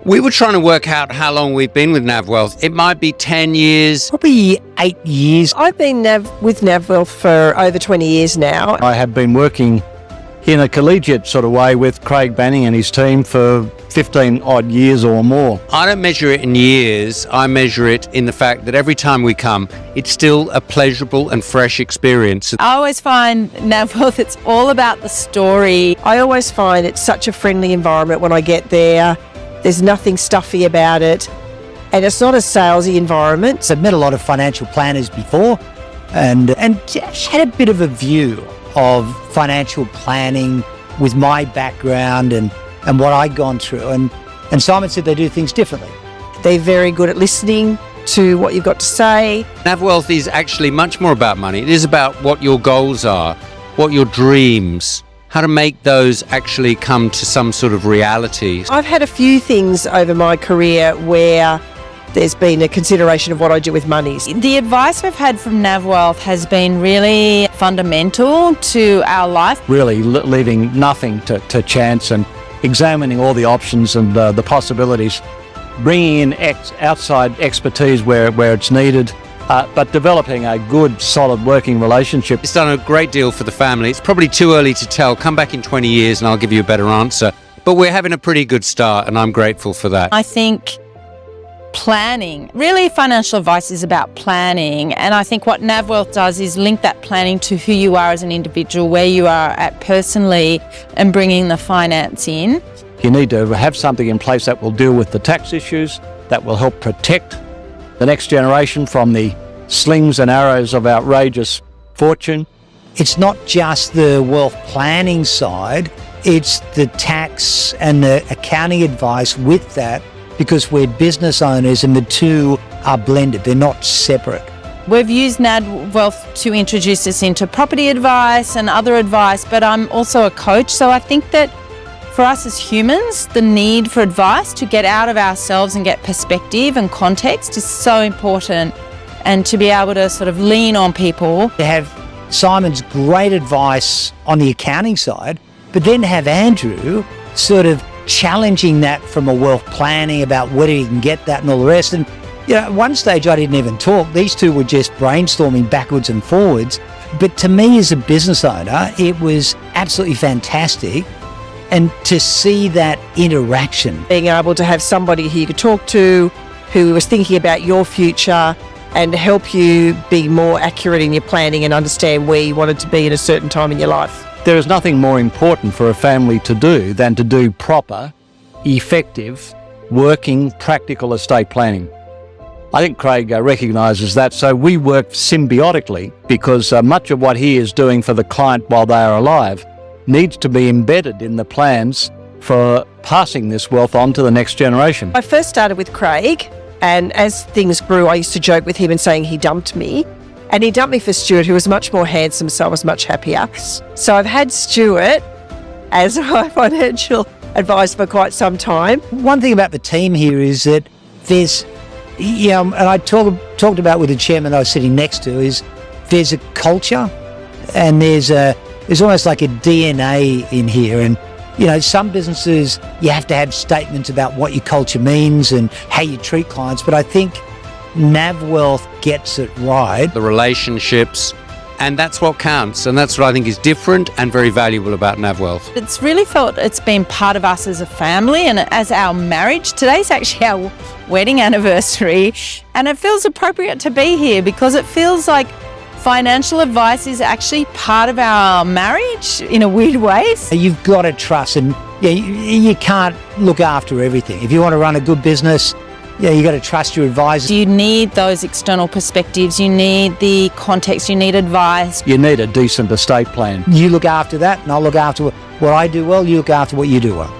We were trying to work out how long we've been with Navwealth. It might be 10 years. Probably 8 years. I've been with Navwealth for over 20 years now. I have been working in a collegiate sort of way with Craig Banning and his team for 15 odd years or more. I don't measure it in years. I measure it in the fact that every time we come, it's still a pleasurable and fresh experience. I always find Navwealth, it's all about the story. I always find it's such a friendly environment when I get there. There's nothing stuffy about it. And it's not a salesy environment. So I've met a lot of financial planners before and had a bit of a view of financial planning with my background and what I'd gone through. And Simon said they do things differently. They're very good at listening to what you've got to say. Navwealth is actually much more about money. It is about what your goals are, what your dreams, how to make those actually come to some sort of reality. I've had a few things over my career where there's been a consideration of what I do with money. The advice we've had from Navwealth has been really fundamental to our life. Really leaving nothing to chance and examining all the options and the possibilities, bringing in outside expertise where it's needed, but developing a good, solid working relationship. It's done a great deal for the family. It's probably too early to tell. Come back in 20 years and I'll give you a better answer. But we're having a pretty good start and I'm grateful for that. I think planning, really financial advice is about planning, and I think what Navwealth does is link that planning to who you are as an individual, where you are at personally, and bringing the finance in. You need to have something in place that will deal with the tax issues, that will help protect the next generation from the slings and arrows of outrageous fortune. It's not just the wealth planning side, it's the tax and the accounting advice with that, because we're business owners and the two are blended, they're not separate. We've used Navwealth to introduce us into property advice and other advice, but I'm also a coach, so I think that for us as humans, the need for advice to get out of ourselves and get perspective and context is so important, and to be able to sort of lean on people. To have Simon's great advice on the accounting side, but then have Andrew sort of challenging that from a wealth planning about whether you can get that and all the rest. And at one stage I didn't even talk. These two were just brainstorming backwards and forwards. But to me as a business owner, it was absolutely fantastic. And to see that interaction. Being able to have somebody who you could talk to, who was thinking about your future and help you be more accurate in your planning and understand where you wanted to be at a certain time in your life. There is nothing more important for a family to do than to do proper, effective, working, practical estate planning. I think Craig recognises that, so we work symbiotically because much of what he is doing for the client while they are alive needs to be embedded in the plans for passing this wealth on to the next generation. I first started with Craig, and as things grew, I used to joke with him and saying he dumped me. And he dumped me for Stuart, who was much more handsome, so I was much happier. So I've had Stuart as my financial advisor for quite some time. One thing about the team here is that there's, and I talked about with the chairman I was sitting next to, is there's a culture and there's almost like a DNA in here. And some businesses, you have to have statements about what your culture means and how you treat clients. But I think Navwealth gets it right. The relationships, and that's what counts, and that's what I think is different and very valuable about Navwealth. It's really felt it's been part of us as a family and as our marriage. Today's actually our wedding anniversary, and it feels appropriate to be here because it feels like financial advice is actually part of our marriage in a weird way. You've got to trust, and you can't look after everything. If you want to run a good business, you got to trust your advisors. You need those external perspectives, you need the context, you need advice. You need a decent estate plan. You look after that and I'll look after what I do well, you look after what you do well.